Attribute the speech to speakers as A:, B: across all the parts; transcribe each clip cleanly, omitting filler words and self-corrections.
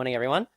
A: Morning, everyone.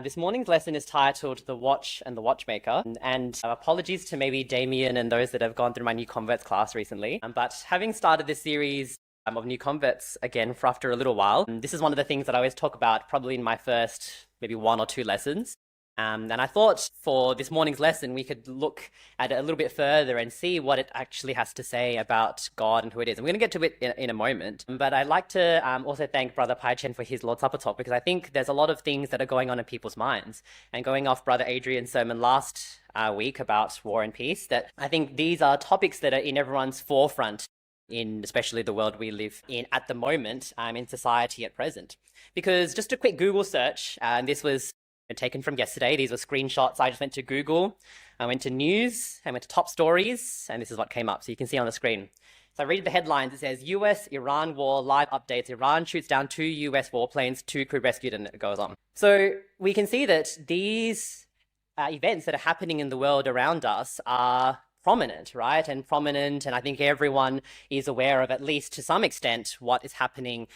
A: This morning's lesson is titled The Watch and the Watchmaker. And apologies to maybe Damien and those that have gone through my new converts class recently. But having started this series of new converts again for after a little while, this is one of the things that I always talk about probably in my first maybe one or two lessons. And I thought for this morning's lesson, we could look at it a little bit further and see what it actually has to say about God and who it is. And we're going to get to it in a moment. But I'd like to also thank Brother Pai Chen for his Lord's Supper talk, because I think there's a lot of things that are going on in people's minds. And going off Brother Adrian's sermon last week about war and peace, that I think these are topics that are in everyone's forefront in especially the world we live in at the moment, in society at present. Because just a quick Google search, and this was taken from yesterday. These were screenshots. I just went to Google, I went to news, I went to top stories, and this is what came up. So you can see on the screen. So I read the headlines. It says, US-Iran war live updates. Iran shoots down 2 US warplanes, 2 crew rescued, and it goes on. So we can see that these events that are happening in the world around us are prominent, right? And I think everyone is aware of, at least to some extent, what is happening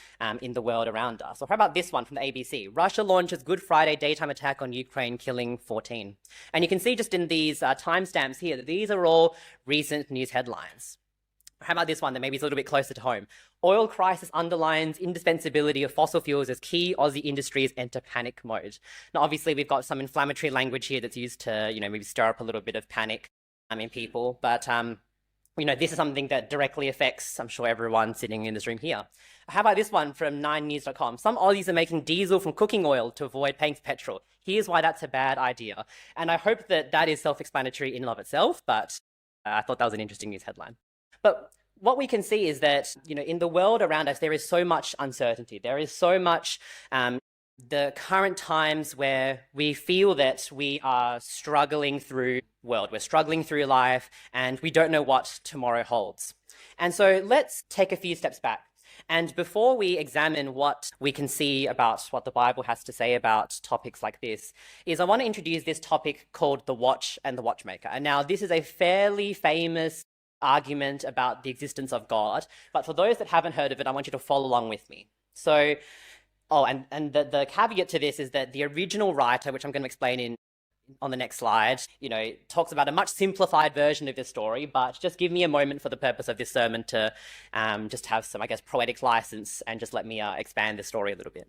A: in the world around us. So how about this one from the ABC? Russia launches Good Friday daytime attack on Ukraine, killing 14. And you can see just in these timestamps here that these are all recent news headlines. How about this one that maybe is a little bit closer to home? Oil crisis underlines indispensability of fossil fuels as key Aussie industries enter panic mode. Now, obviously, we've got some inflammatory language here that's used to, maybe stir up a little bit of panic in people, but this is something that directly affects, I'm sure, everyone sitting in this room here. How about this one from 9news.com? Some Aussies are making diesel from cooking oil to avoid paying for petrol. Here's why that's a bad idea. And I hope that that is self-explanatory in and of itself, but I thought that was an interesting news headline. But what we can see is that, in the world around us, there is so much uncertainty. There is so much the current times where we feel that we are struggling through world, we're struggling through life, and we don't know what tomorrow holds. And so let's take a few steps back. And before we examine what we can see about what the Bible has to say about topics like this, I want to introduce this topic called the watch and the watchmaker. And now this is a fairly famous argument about the existence of God, but for those that haven't heard of it, I want you to follow along with me. So and the caveat to this is that the original writer, which I'm going to explain on the next slide, talks about a much simplified version of this story, but just give me a moment for the purpose of this sermon to just have some, poetic license and just let me expand the story a little bit.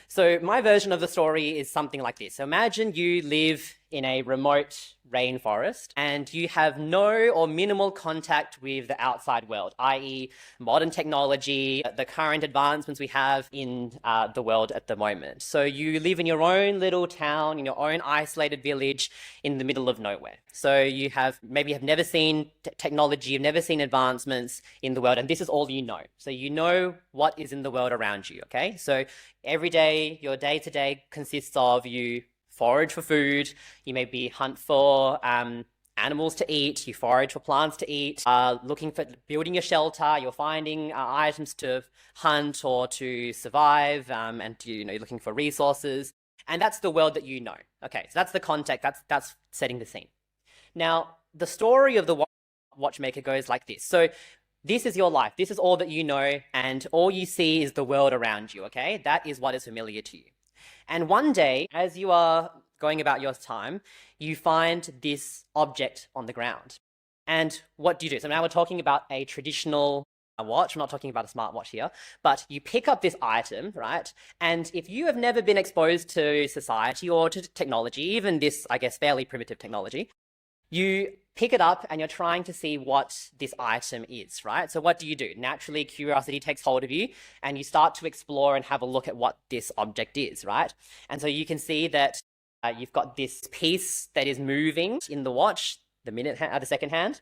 A: So my version of the story is something like this. So imagine you live in a remote rainforest and you have no or minimal contact with the outside world, i.e. modern technology, the current advancements we have in the world at the moment. So you live in your own little town, in your own isolated village in the middle of nowhere. So you maybe have never seen technology, you've never seen advancements in the world, and this is all you know. So you know what is in the world around you, okay? So every day, your day-to-day consists of you forage for food, you maybe hunt for animals to eat, you forage for plants to eat, looking for building a shelter, you're finding items to hunt or to survive, and you're looking for resources. And that's the world that you know. Okay, so that's the context, that's setting the scene. Now, the story of the watchmaker goes like this. So this is your life, this is all that you know, and all you see is the world around you, okay? That is what is familiar to you. And one day, as you are going about your time, you find this object on the ground. And what do you do? So now we're talking about a traditional watch. I'm not talking about a smartwatch here, but you pick up this item, right? And if you have never been exposed to society or to technology, even this, fairly primitive technology, you pick it up and you're trying to see what this item is, right? So what do? Naturally, curiosity takes hold of you and you start to explore and have a look at what this object is, right? And so you can see that you've got this piece that is moving in the watch, the second hand.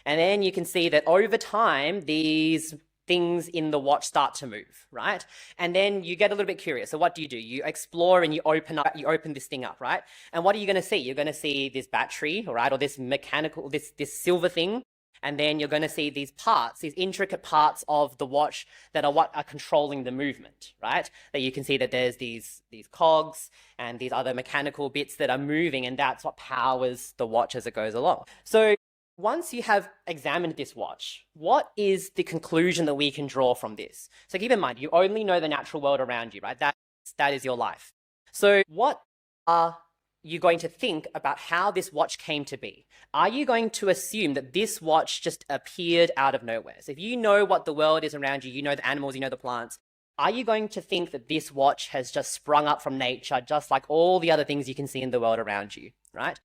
A: And then you can see that over time, these things in the watch start to move, right? And then you get a little bit curious. So what do? You explore and you open this thing up, right? And what are you going to see? You're going to see this battery, right? Or this mechanical, this silver thing. And then you're going to see these parts, these intricate parts of the watch that are what are controlling the movement, right? That you can see that there's these cogs and these other mechanical bits that are moving, and that's what powers the watch as it goes along. So once you have examined this watch, what is the conclusion that we can draw from this? So keep in mind, you only know the natural world around you, right? That is your life. So what are you going to think about how this watch came to be? Are you going to assume that this watch just appeared out of nowhere? So if you know what the world is around you, you know the animals, you know the plants, are you going to think that this watch has just sprung up from nature, just like all the other things you can see in the world around you, right?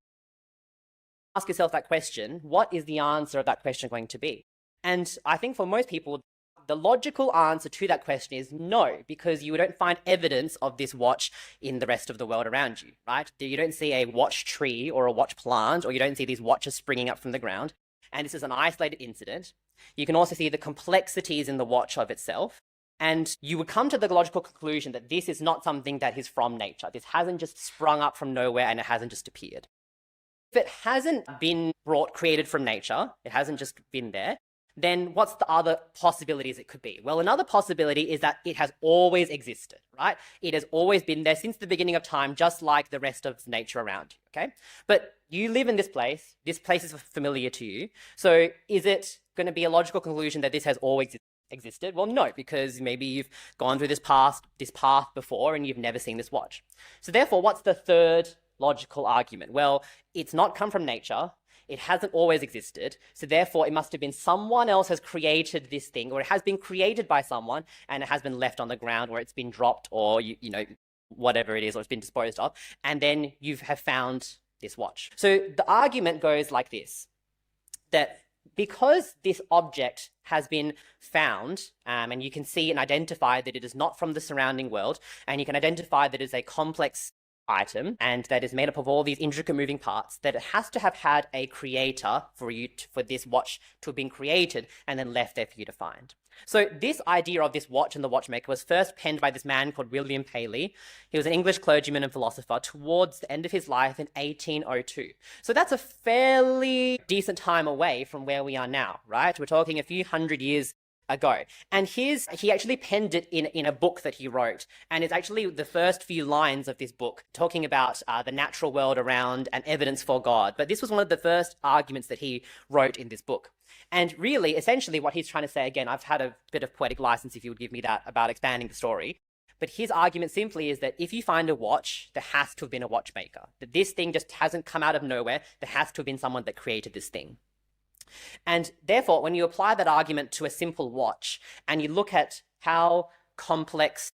A: Ask yourself that question, what is the answer of that question going to be? And I think for most people, the logical answer to that question is no, because you don't find evidence of this watch in the rest of the world around you, right? You don't see a watch tree or a watch plant, or you don't see these watches springing up from the ground. And this is an isolated incident. You can also see the complexities in the watch of itself. And you would come to the logical conclusion that this is not something that is from nature. This hasn't just sprung up from nowhere and it hasn't just appeared. If it hasn't been created from nature, it hasn't just been there, then what's the other possibilities it could be? Well, another possibility is that it has always existed, right? It has always been there since the beginning of time, just like the rest of nature around you, okay? But you live in this place is familiar to you. So is it going to be a logical conclusion that this has always existed? Well, no, because maybe you've gone through this path before and you've never seen this watch. So therefore, what's the third logical argument? Well, it's not come from nature. It hasn't always existed. So therefore, it must have been someone else has created this thing, or it has been created by someone and it has been left on the ground, or it's been dropped, or, you know, whatever it is, or it's been disposed of. And then you have found this watch. So the argument goes like this, that because this object has been found, and you can see and identify that it is not from the surrounding world, and you can identify that it is a complex item and that is made up of all these intricate moving parts, that it has to have had a creator for this watch to have been created and then left there for you to find. So this idea of this watch and the watchmaker was first penned by this man called William Paley. He was an English clergyman and philosopher towards the end of his life in 1802. So that's a fairly decent time away from where we are now, right? We're talking a few hundred years ago. And he actually penned it in a book that he wrote. And it's actually the first few lines of this book talking about the natural world around and evidence for God. But this was one of the first arguments that he wrote in this book. And really, essentially what he's trying to say, again, I've had a bit of poetic license, if you would give me that, about expanding the story. But his argument simply is that if you find a watch, there has to have been a watchmaker. That this thing just hasn't come out of nowhere. There has to have been someone that created this thing. And therefore, when you apply that argument to a simple watch and you look at how complex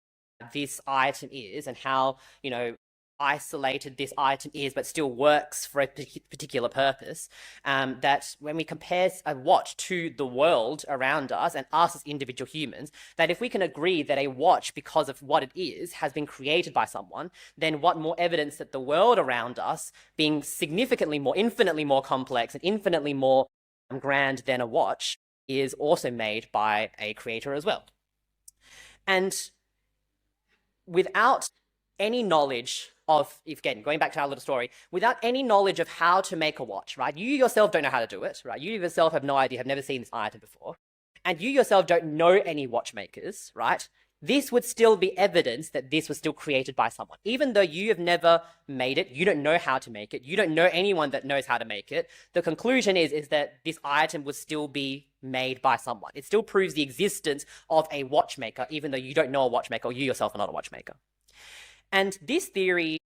A: this item is and how, you know, isolated this item is but still works for a particular purpose, that when we compare a watch to the world around us and us as individual humans, that if we can agree that a watch, because of what it is, has been created by someone, then what more evidence that the world around us, being significantly more, infinitely more complex and infinitely more grand than a watch, is also made by a creator as well. And without any knowledge of, again, going back to our little story, without any knowledge of how to make a watch, right? You yourself don't know how to do it, right? You yourself have no idea, have never seen this item before. And you yourself don't know any watchmakers, right? This would still be evidence that this was still created by someone. Even though you have never made it, you don't know how to make it, you don't know anyone that knows how to make it, the conclusion is that this item would still be made by someone. It still proves the existence of a watchmaker, even though you don't know a watchmaker, or you yourself are not a watchmaker. And this theory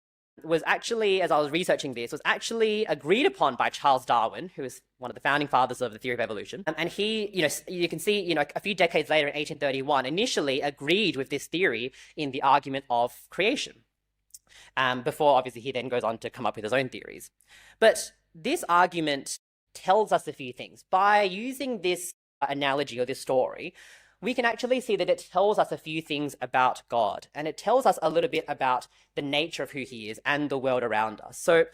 A: was actually, as I was researching this, was actually agreed upon by Charles Darwin, who is one of the founding fathers of the theory of evolution. And he, you can see, a few decades later in 1831, initially agreed with this theory in the argument of creation. Before, obviously, he then goes on to come up with his own theories. But this argument tells us a few things. By using this analogy or this story, we can actually see that it tells us a few things about God, and it tells us a little bit about the nature of who he is and the world around us. So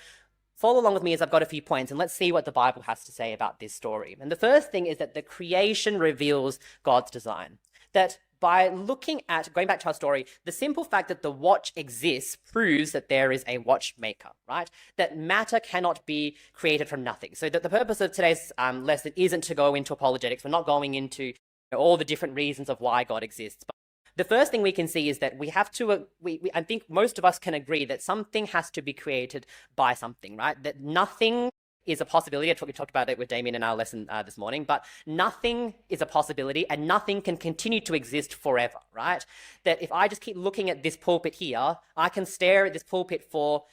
A: follow along with me as I've got a few points, and let's see what the Bible has to say about this story. And the first thing is that the creation reveals God's design. That by looking at, going back to our story, the simple fact that the watch exists proves that there is a watchmaker, right? That matter cannot be created from nothing. So that the purpose of today's lesson isn't to go into apologetics. We're not going into all the different reasons of why God exists. But the first thing we can see is that we have to, I think most of us can agree that something has to be created by something, right? That nothing is a possibility. We talked about it with Damien in our lesson this morning, but nothing is a possibility and nothing can continue to exist forever, right? That if I just keep looking at this pulpit here, I can stare at this pulpit for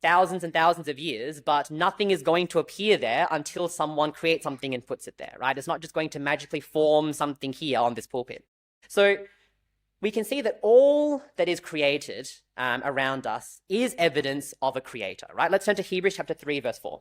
A: thousands and thousands of years, but nothing is going to appear there until someone creates something and puts it there, right? It's not just going to magically form something here on this pulpit. So we can see that all that is created around us is evidence of a creator, right? Let's turn to Hebrews chapter 3, verse 4.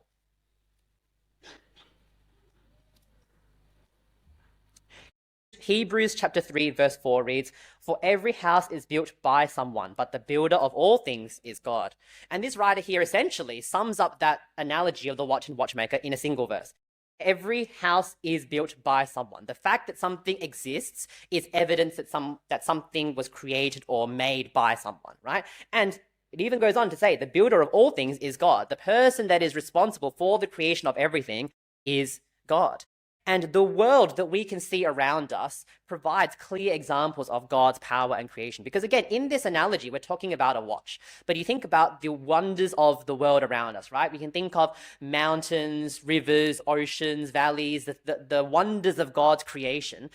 A: Hebrews chapter 3, verse 4 reads, "For every house is built by someone, but the builder of all things is God." And this writer here essentially sums up that analogy of the watch and watchmaker in a single verse. Every house is built by someone. The fact that something exists is evidence that something was created or made by someone, right? And it even goes on to say the builder of all things is God. The person that is responsible for the creation of everything is God. And the world that we can see around us provides clear examples of God's power and creation. Because again, in this analogy, we're talking about a watch. But you think about the wonders of the world around us, right? We can think of mountains, rivers, oceans, valleys, the wonders of God's creation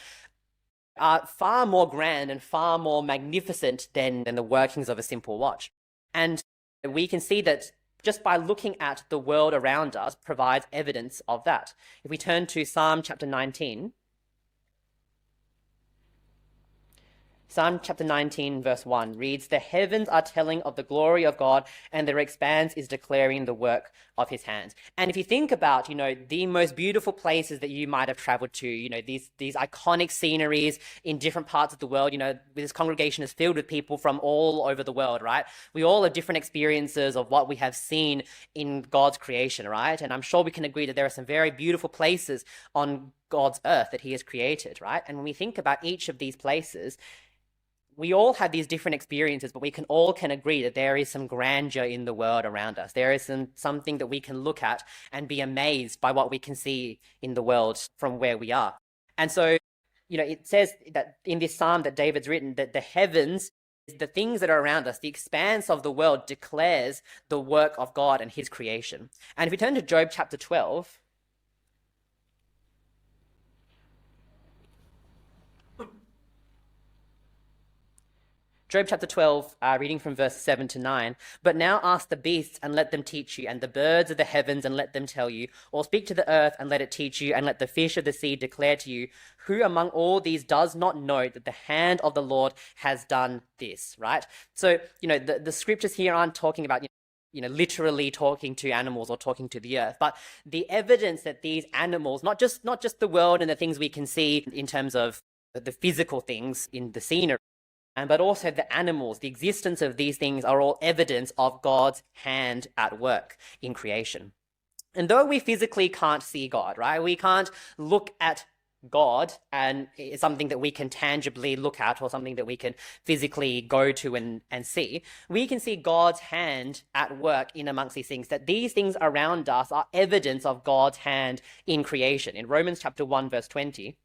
A: are far more grand and far more magnificent than the workings of a simple watch. And we can see that just by looking at the world around us provides evidence of that. If we turn to Psalm chapter 19, Psalm chapter 19, verse 1 reads, "The heavens are telling of the glory of God, and their expanse is declaring the work of his hands." And if you think about, the most beautiful places that you might have traveled to, these iconic sceneries in different parts of the world, this congregation is filled with people from all over the world, right? We all have different experiences of what we have seen in God's creation, right? And I'm sure we can agree that there are some very beautiful places on God's earth that he has created, right? And when we think about each of these places, we all have these different experiences, but we all can agree that there is some grandeur in the world around us. There is something that we can look at and be amazed by what we can see in the world from where we are. And so, it says that in this psalm that David's written, that the heavens, the things that are around us, the expanse of the world declares the work of God and his creation. And if we turn to Job chapter 12, Job chapter 12, reading from verse 7 to 9. "But now ask the beasts and let them teach you, and the birds of the heavens and let them tell you, or speak to the earth and let it teach you, and let the fish of the sea declare to you, who among all these does not know that the hand of the Lord has done this," right? So, the scriptures here aren't talking about, literally talking to animals or talking to the earth, but the evidence that these animals, not just the world and the things we can see in terms of the physical things in the scenery, but also the animals, the existence of these things are all evidence of God's hand at work in creation. And though we physically can't see God, right? We can't look at God and it's something that we can tangibly look at or something that we can physically go to and see. We can see God's hand at work in amongst these things, that these things around us are evidence of God's hand in creation. In Romans chapter 1, verse 20,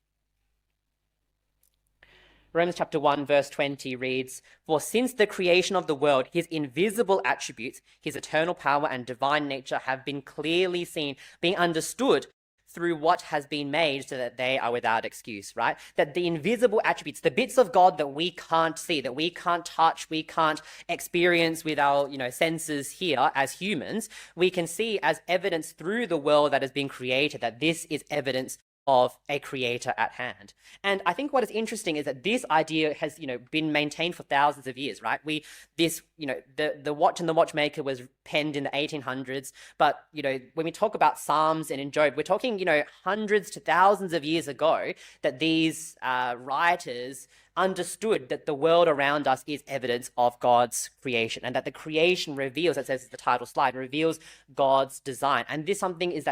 A: Romans chapter 1, verse 20 reads, "For since the creation of the world, his invisible attributes, his eternal power and divine nature have been clearly seen, being understood through what has been made, so that they are without excuse," right? That the invisible attributes, the bits of God that we can't see, that we can't touch, we can't experience with our, senses here as humans, we can see as evidence through the world that has been created, that this is evidence of a creator at hand. And I think what is interesting is that this idea has, been maintained for thousands of years, right? The Watch and the Watchmaker was penned in the 1800s, but, when we talk about Psalms and in Job, we're talking, hundreds to thousands of years ago that these writers understood that the world around us is evidence of God's creation, and that the creation reveals, as says the title slide, reveals God's design. And this something is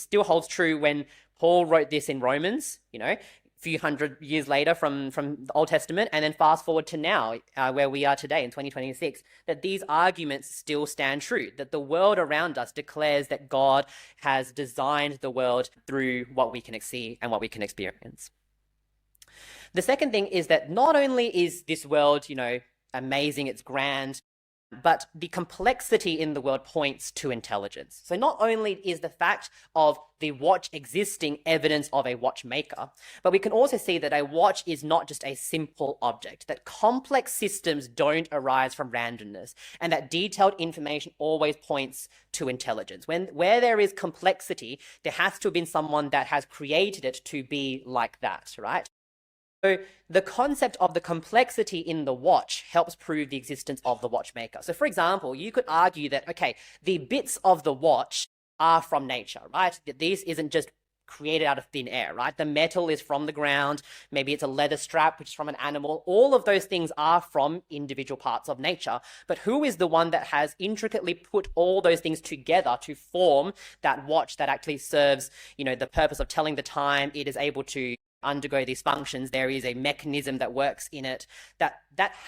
A: still holds true when Paul wrote this in Romans, a few hundred years later from the Old Testament, and then fast forward to now, where we are today in 2026, that these arguments still stand true, that the world around us declares that God has designed the world through what we can see and what we can experience. The second thing is that not only is this world, amazing, it's grand, But the complexity in the world points to intelligence. So not only is the fact of the watch existing evidence of a watchmaker, but we can also see that a watch is not just a simple object, that complex systems don't arise from randomness, and that detailed information always points to intelligence. Where there is complexity, there has to have been someone that has created it to be like that, right? So the concept of the complexity in the watch helps prove the existence of the watchmaker. So for example, you could argue that, okay, the bits of the watch are from nature, right? That this isn't just created out of thin air, right? The metal is from the ground. Maybe it's a leather strap, which is from an animal. All of those things are from individual parts of nature. But who is the one that has intricately put all those things together to form that watch that actually serves, the purpose of telling the time? It is able to undergo these functions. There is a mechanism that works in it that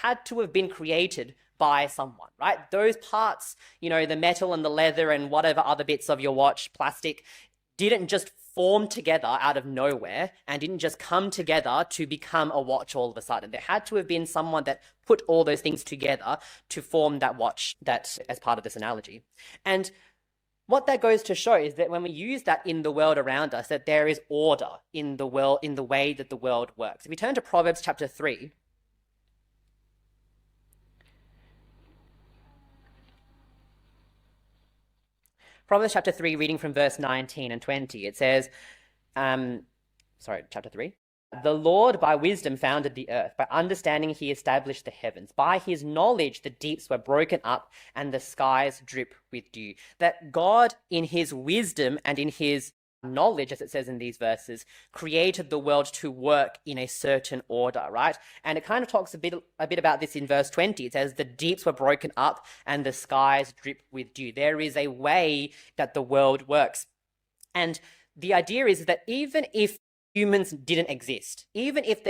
A: had to have been created by someone, right? Those parts, the metal and the leather and whatever other bits of your watch, plastic, didn't just form together out of nowhere and didn't just come together to become a watch all of a sudden. There had to have been someone that put all those things together to form that watch, that as part of this analogy. And what that goes to show is that when we use that in the world around us, that there is order in the world, in the way that the world works. If we turn to Proverbs chapter 3, Proverbs chapter 3, reading from verse 19 and 20, it says, chapter 3. The Lord by wisdom founded the earth. By understanding he established the heavens. By his knowledge the deeps were broken up and the skies drip with dew. That God in his wisdom and in his knowledge, as it says in these verses, created the world to work in a certain order, right? And it kind of talks a bit about this in verse 20. It says the deeps were broken up and the skies drip with dew. There is a way that the world works. And the idea is that even if humans didn't exist, even if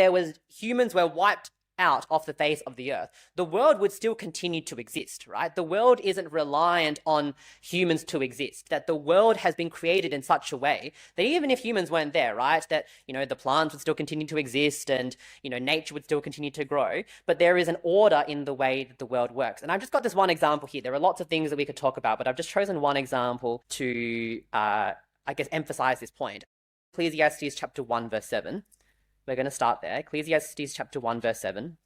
A: humans were wiped out off the face of the earth, the world would still continue to exist, right? The world isn't reliant on humans to exist, that the world has been created in such a way that even if humans weren't there, right, that, the plants would still continue to exist and, nature would still continue to grow, but there is an order in the way that the world works. And I've just got this one example here. There are lots of things that we could talk about, but I've just chosen one example to, emphasize this point. Ecclesiastes chapter 1, verse 7. We're going to start there. Ecclesiastes chapter 1, verse 7.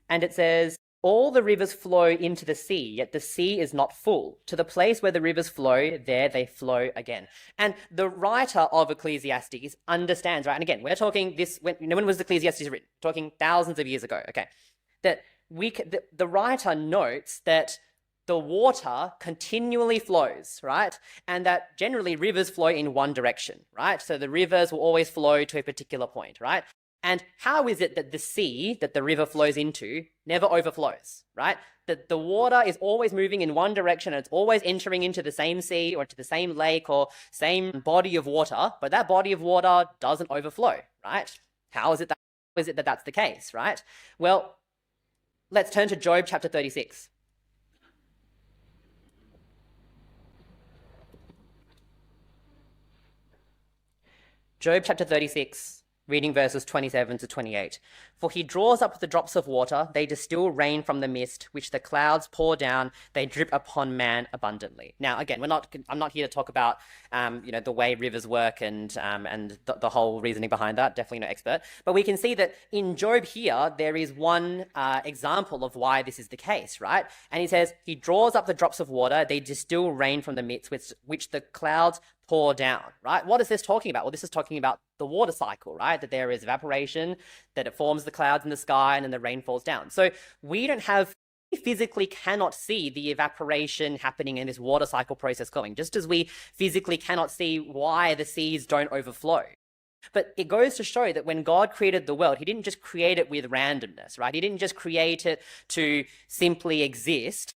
A: And it says, all the rivers flow into the sea, yet the sea is not full. To the place where the rivers flow, there they flow again. And the writer of Ecclesiastes understands, right? And again, we're talking this, when was Ecclesiastes written? We're talking thousands of years ago, okay? That the writer notes that the water continually flows, right? And that generally rivers flow in one direction, right? So the rivers will always flow to a particular point, right? And how is it that the sea that the river flows into never overflows, right? That the water is always moving in one direction and it's always entering into the same sea or to the same lake or same body of water, but that body of water doesn't overflow, right? How is it that that's the case, right? Well, let's turn to Job chapter 36. Job chapter 36, reading verses 27 to 28. For he draws up the drops of water, they distill rain from the mist, which the clouds pour down, they drip upon man abundantly. Now, again, I'm not here to talk about, the way rivers work and the whole reasoning behind that. Definitely no expert. But we can see that in Job here, there is one example of why this is the case, right? And he says, he draws up the drops of water, they distill rain from the mist, which the clouds pour down, right? What is this talking about? Well, this is talking about the water cycle, right? That there is evaporation, that it forms the clouds in the sky, and then the rain falls down. So we physically cannot see the evaporation happening in this water cycle process going, just as we physically cannot see why the seas don't overflow. But it goes to show that when God created the world, he didn't just create it with randomness, right? He didn't just create it to simply exist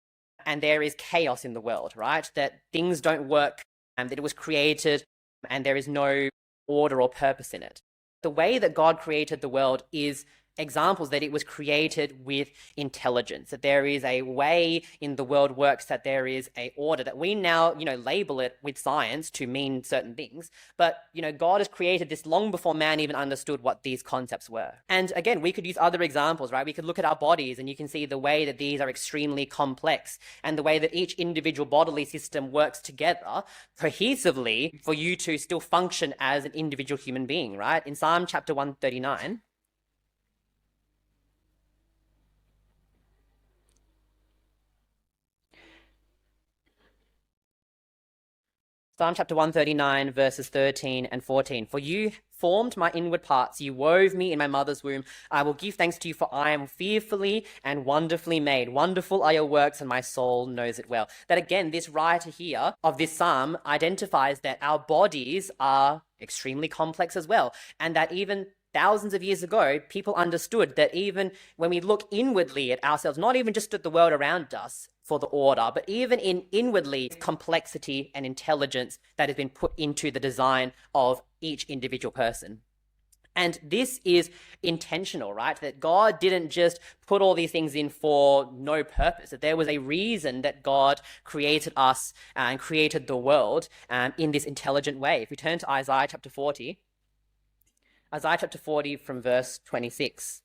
A: and there is chaos in the world, right? That things don't work and that it was created and there is no order or purpose in it. The way that God created the world is examples that it was created with intelligence, that there is a way in the world works, that there is a order, that we now, label it with science to mean certain things. But, God has created this long before man even understood what these concepts were. And again, we could use other examples, right? We could look at our bodies and you can see the way that these are extremely complex and the way that each individual bodily system works together cohesively for you to still function as an individual human being, right? In Psalm chapter 139, Psalm chapter 139, verses 13 and 14. For you formed my inward parts, you wove me in my mother's womb. I will give thanks to you, for I am fearfully and wonderfully made. Wonderful are your works, and my soul knows it well. That again, this writer here of this psalm identifies that our bodies are extremely complex as well, and that even thousands of years ago, people understood that even when we look inwardly at ourselves, not even just at the world around us for the order, but even in inwardly complexity and intelligence that has been put into the design of each individual person. And this is intentional, right? That God didn't just put all these things in for no purpose, that there was a reason that God created us and created the world in this intelligent way. If we turn to Isaiah chapter 40, from verse 26.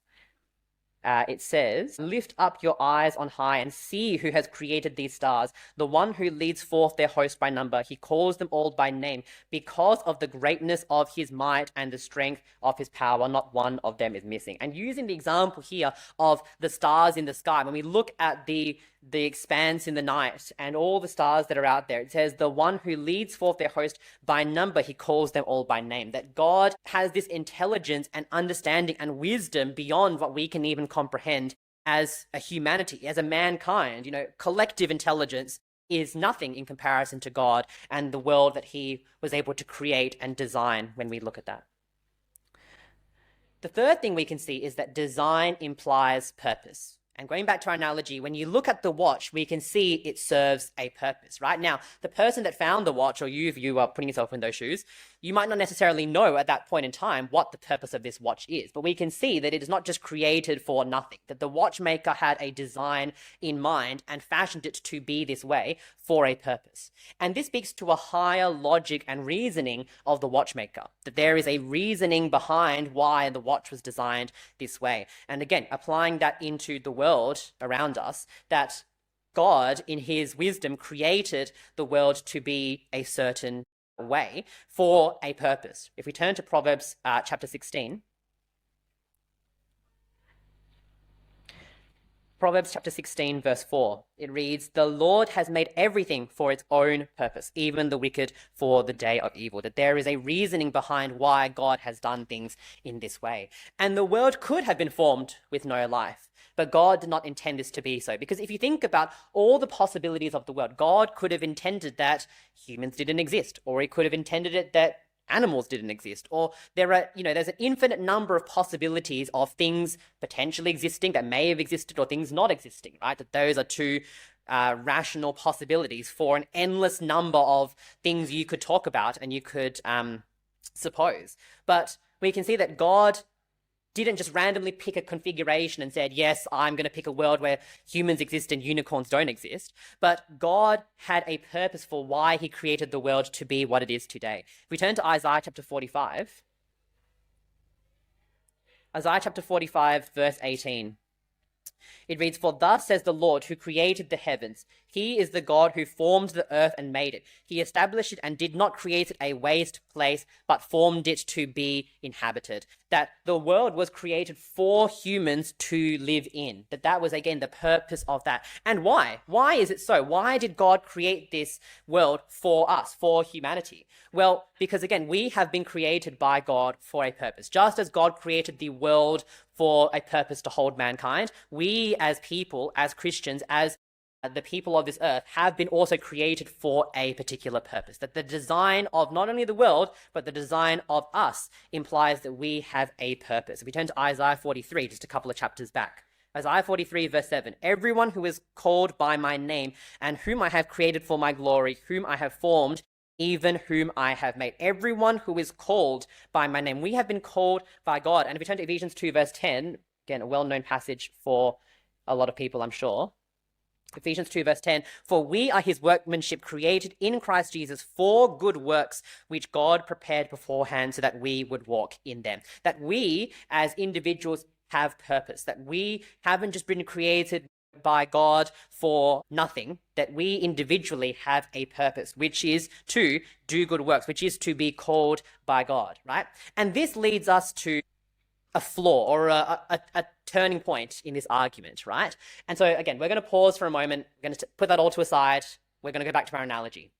A: It says, lift up your eyes on high and see who has created these stars, the one who leads forth their host by number. He calls them all by name. Because of the greatness of his might and the strength of his power, not one of them is missing. And using the example here of the stars in the sky, when we look at the expanse in the night and all the stars that are out there, it says the one who leads forth their host by number, he calls them all by name. That God has this intelligence and understanding and wisdom beyond what we can even comprehend as a humanity, as a mankind. Collective intelligence is nothing in comparison to God and the world that he was able to create and design when we look at that. The third thing we can see is that design implies purpose. And going back to our analogy, when you look at the watch, we can see it serves a purpose, right? Now, the person that found the watch, or you, if you are putting yourself in those shoes, you might not necessarily know at that point in time what the purpose of this watch is, but we can see that it is not just created for nothing, that the watchmaker had a design in mind and fashioned it to be this way for a purpose. And this speaks to a higher logic and reasoning of the watchmaker, that there is a reasoning behind why the watch was designed this way. And again, applying that into the world around us, that God, in his wisdom, created the world to be a certain way for a purpose. If we turn to Proverbs chapter 16, Proverbs chapter 16, verse 4, it reads, the Lord has made everything for its own purpose, even the wicked for the day of evil. That there is a reasoning behind why God has done things in this way. And the world could have been formed with no life, but God did not intend this to be so. Because if you think about all the possibilities of the world, God could have intended that humans didn't exist, or he could have intended it that animals didn't exist, or there's an infinite number of possibilities of things potentially existing that may have existed, or things not existing, right? That those are two rational possibilities for an endless number of things you could talk about and you could suppose. But we can see that God didn't just randomly pick a configuration and said, yes, I'm going to pick a world where humans exist and unicorns don't exist. But God had a purpose for why he created the world to be what it is today. If we turn to Isaiah chapter 45, verse 18, it reads, for thus says the Lord who created the heavens. He is the God who formed the earth and made it. He established it and did not create it a waste place, but formed it to be inhabited. That the world was created for humans to live in. That was, again, the purpose of that. And why? Why is it so? Why did God create this world for us, for humanity? Well, because, again, we have been created by God for a purpose. Just as God created the world for a purpose to hold mankind, we as people, as Christians, as the people of this earth have been also created for a particular purpose. That the design of not only the world, but the design of us implies that we have a purpose. If we turn to Isaiah 43, just a couple of chapters back. Isaiah 43, verse 7, everyone who is called by my name and whom I have created for my glory, whom I have formed, even whom I have made. Everyone who is called by my name. We have been called by God. And if we turn to Ephesians 2, verse 10, again, a well-known passage for a lot of people, I'm sure. Ephesians 2 verse 10, for we are his workmanship created in Christ Jesus for good works, which God prepared beforehand so that we would walk in them. That we as individuals have purpose, that we haven't just been created by God for nothing, that we individually have a purpose, which is to do good works, which is to be called by God, right? And this leads us to a flaw or a turning point in this argument, right? And so again, we're going to pause for a moment. We're going to put that all to a side. We're going to go back to our analogy.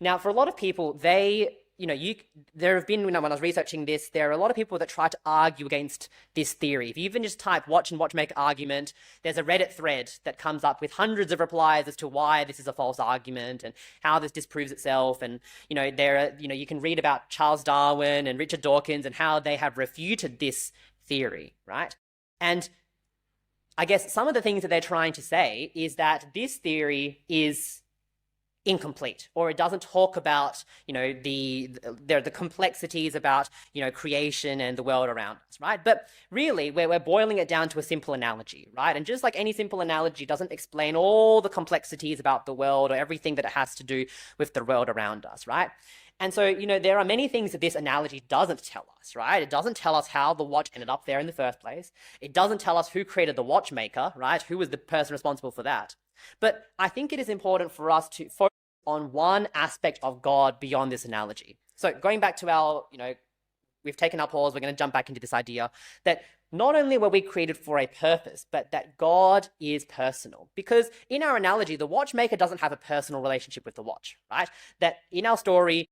A: Now, for a lot of people, there have been, when I was researching this, there are a lot of people that try to argue against this theory. If you even just type watch and watchmaker argument, there's a Reddit thread that comes up with hundreds of replies as to why this is a false argument and how this disproves itself. And, you can read about Charles Darwin and Richard Dawkins and how they have refuted this theory, right? And I guess some of the things that they're trying to say is that this theory is incomplete, or it doesn't talk about, the complexities about, creation and the world around us, right? But really, we're boiling it down to a simple analogy, right? And just like any simple analogy doesn't explain all the complexities about the world or everything that it has to do with the world around us, right? And so, there are many things that this analogy doesn't tell us, right? It doesn't tell us how the watch ended up there in the first place. It doesn't tell us who created the watchmaker, right? Who was the person responsible for that? But I think it is important for us to focus on one aspect of God beyond this analogy. So going back to our, we've taken our pause, we're going to jump back into this idea that not only were we created for a purpose, but that God is personal. Because in our analogy, the watchmaker doesn't have a personal relationship with the watch, right? That in our story,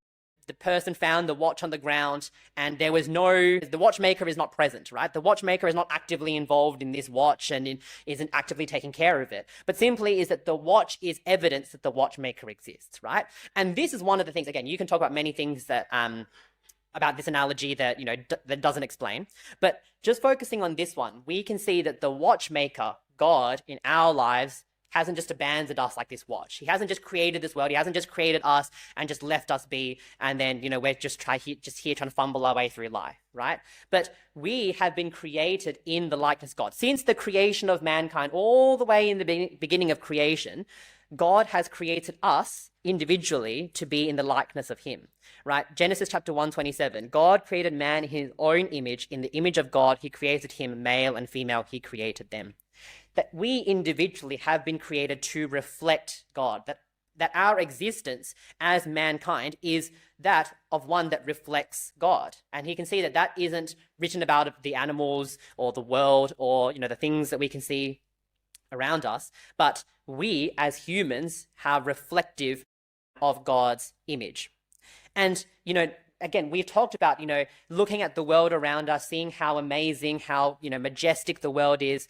A: the person found the watch on the ground and the watchmaker is not present, right? The watchmaker is not actively involved in this watch and isn't actively taking care of it, but simply is that the watch is evidence that the watchmaker exists, right? And this is one of the things, again, you can talk about many things that, about this analogy that, that doesn't explain, but just focusing on this one, we can see that the watchmaker, God, in our lives, hasn't just abandoned us like this watch. He hasn't just created this world. He hasn't just created us and just left us be. And then, we're just here trying to fumble our way through life, right? But we have been created in the likeness of God. Since the creation of mankind, all the way in the beginning of creation, God has created us individually to be in the likeness of him, right? Genesis chapter 1:27, God created man in his own image. In the image of God, he created him, male and female, he created them. That we individually have been created to reflect God, that our existence as mankind is that of one that reflects God. And he can see that that isn't written about the animals or the world or, the things that we can see around us, but we as humans are reflective of God's image. And, again, we've talked about, looking at the world around us, seeing how amazing, how, majestic the world is,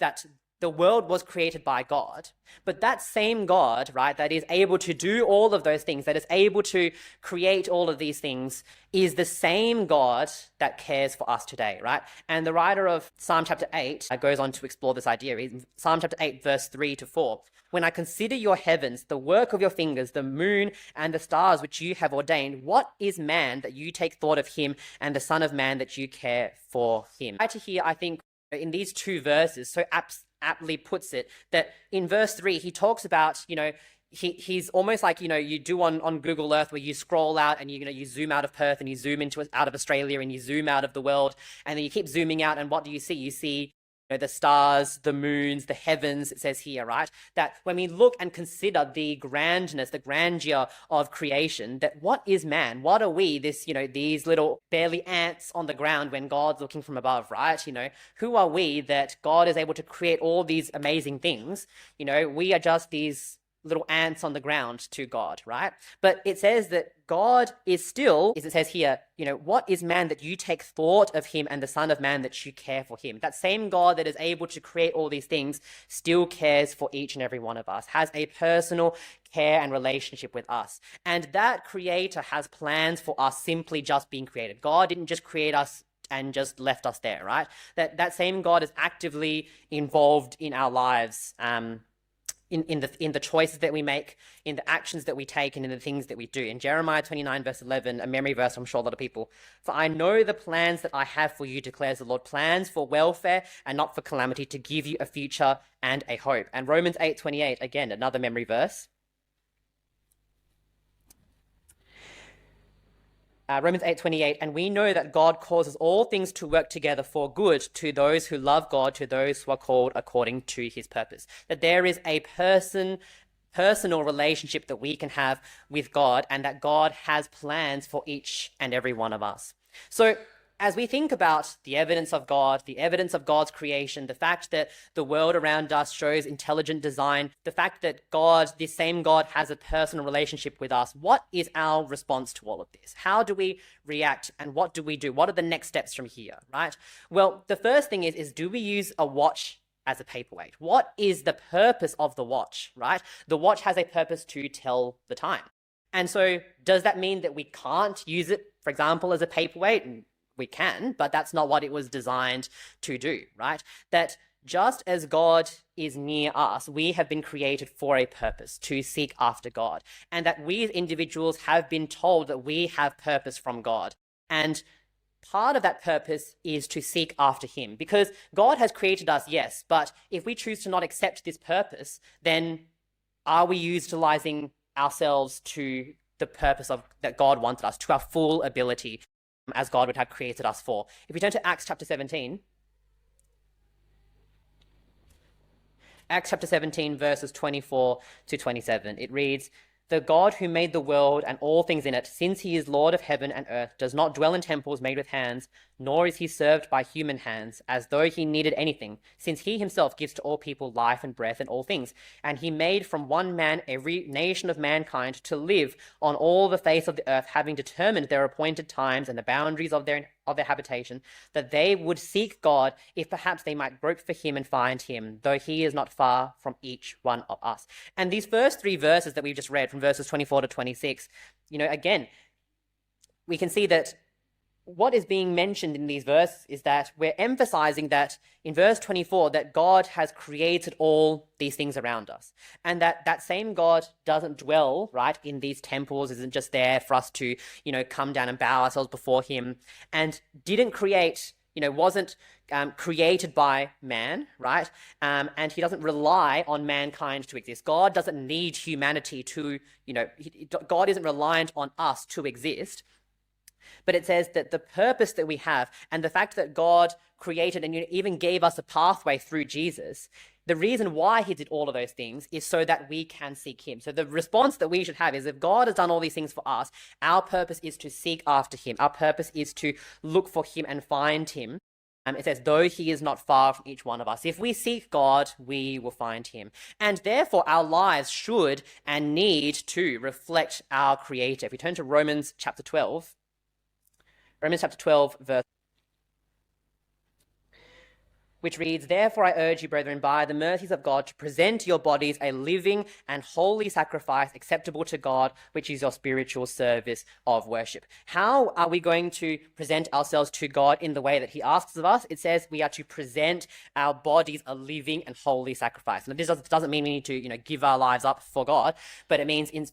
A: that the world was created by God, but that same God, right, that is able to do all of those things, that is able to create all of these things, is the same God that cares for us today, right? And the writer of Psalm chapter 8 goes on to explore this idea. Psalm chapter 8, verse 3-4. When I consider your heavens, the work of your fingers, the moon and the stars which you have ordained, what is man that you take thought of him, and the son of man that you care for him? Right here, I think, in these two verses, so aptly puts it, that in verse 3, he talks about, he's almost like, you do on Google Earth, where you scroll out and you zoom out of Perth and you zoom out of Australia and you zoom out of the world, and then you keep zooming out, and what do you see? You see the stars, the moons, the heavens, it says here, right? That when we look and consider the grandness, the grandeur of creation, that what is man? What are we, these little barely ants on the ground when God's looking from above, right? Who are we that God is able to create all these amazing things? We are just these little ants on the ground to God, right? But it says that God is still, as it says here, what is man that you take thought of him, and the son of man that you care for him? That same God that is able to create all these things still cares for each and every one of us, has a personal care and relationship with us. And that creator has plans for us simply just being created. God didn't just create us and just left us there, right? That same God is actively involved in our lives, in the choices that we make, in the actions that we take, and in the things that we do. In Jeremiah 29, verse 11, a memory verse I'm sure a lot of people, "For I know the plans that I have for you, declares the Lord, plans for welfare and not for calamity, to give you a future and a hope." And Romans 8:28, again, another memory verse. Romans 8:28, "And we know that God causes all things to work together for good to those who love God, to those who are called according to his purpose." That there is a personal relationship that we can have with God, and that God has plans for each and every one of us. So as we think about the evidence of God, the evidence of God's creation, the fact that the world around us shows intelligent design, the fact that God, this same God, has a personal relationship with us, what is our response to all of this? How do we react, and what do we do? What are the next steps from here, right? Well, the first thing is do we use a watch as a paperweight? What is the purpose of the watch, right? The watch has a purpose to tell the time. And so does that mean that we can't use it, for example, as a paperweight? We can, but that's not what it was designed to do, right? That just as God is near us, we have been created for a purpose, to seek after God. And that we as individuals have been told that we have purpose from God. And part of that purpose is to seek after him, because God has created us, yes, but if we choose to not accept this purpose, then are we utilizing ourselves to the purpose of that God wanted us, to our full ability, as God would have created us for? If we turn to Acts chapter 17, verses 24 to 27, it reads, "The God who made the world and all things in it, since he is Lord of heaven and earth, does not dwell in temples made with hands, nor is he served by human hands, as though he needed anything, since he himself gives to all people life and breath and all things. And he made from one man every nation of mankind to live on all the face of the earth, having determined their appointed times and the boundaries of their habitation, that they would seek God, if perhaps they might grope for him and find him, though he is not far from each one of us." And these first three verses that we've just read, from verses 24 to 26, again, we can see that what is being mentioned in these verses is that we're emphasizing that in verse 24 that God has created all these things around us, and that same God doesn't dwell, right, in these temples, isn't just there for us to, come down and bow ourselves before him, and didn't create, wasn't created by man, right? And he doesn't rely on mankind to exist. God doesn't need humanity to, God isn't reliant on us to exist. But it says that the purpose that we have, and the fact that God created and even gave us a pathway through Jesus, the reason why he did all of those things is so that we can seek him. So the response that we should have is, if God has done all these things for us, our purpose is to seek after him. Our purpose is to look for him and find him. It says, though he is not far from each one of us. If we seek God, we will find him. And therefore, our lives should and need to reflect our Creator. If we turn to Romans chapter 12, verse, which reads, "Therefore I urge you, brethren, by the mercies of God, to present your bodies a living and holy sacrifice acceptable to God, which is your spiritual service of worship." How are we going to present ourselves to God in the way that he asks of us? It says we are to present our bodies a living and holy sacrifice. And this doesn't mean we need to, give our lives up for God, but it means in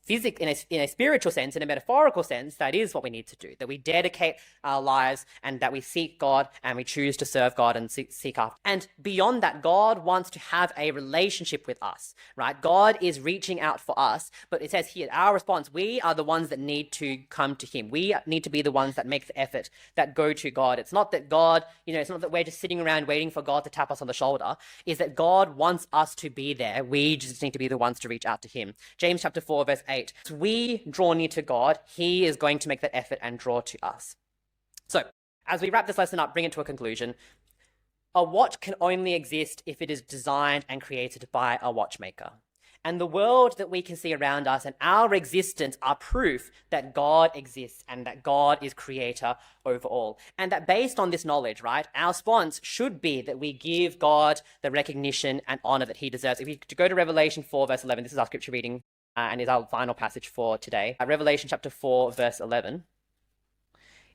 A: a spiritual sense, in a metaphorical sense, that is what we need to do, that we dedicate our lives and that we seek God and we choose to serve God and seek after. And beyond that, God wants to have a relationship with us, right? God is reaching out for us, but it says here, our response, we are the ones that need to come to him. We need to be the ones that make the effort, that go to God. It's not that God, it's not that we're just sitting around waiting for God to tap us on the shoulder. It's that God wants us to be there. We just need to be the ones to reach out to him. James chapter 4, verse 8, "As we draw near to God, he is going to make that effort and draw to us." So as we wrap this lesson up, bring it to a conclusion, a watch can only exist if it is designed and created by a watchmaker. And the world that we can see around us and our existence are proof that God exists and that God is creator over all. And that based on this knowledge, right, our response should be that we give God the recognition and honor that he deserves. If you go to Revelation 4, verse 11, this is our scripture reading and is our final passage for today. Revelation chapter 4, verse 11.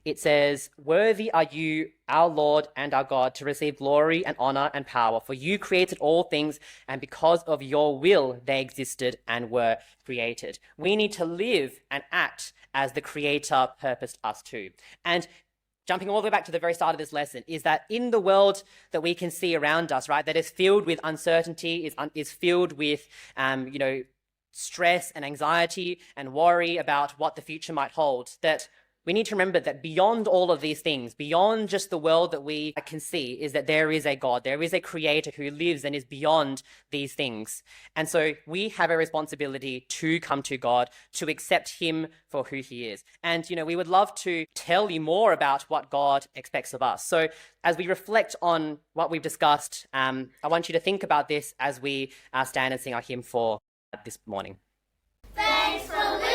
A: it says, "Worthy are you, our Lord and our God, to receive glory and honor and power, for you created all things, and because of your will they existed and were created." We need to live and act as the Creator purposed us to. And jumping all the way back to the very start of this lesson, is that in the world that we can see around us, right, that is filled with uncertainty, is filled with, stress and anxiety and worry about what the future might hold, that we need to remember that beyond all of these things, beyond just the world that we can see, is that there is a God, there is a Creator who lives and is beyond these things. And so we have a responsibility to come to God, to accept Him for who He is. And, we would love to tell you more about what God expects of us. So as we reflect on what we've discussed, I want you to think about this as we stand and sing our hymn for this morning.
B: Thanks for listening.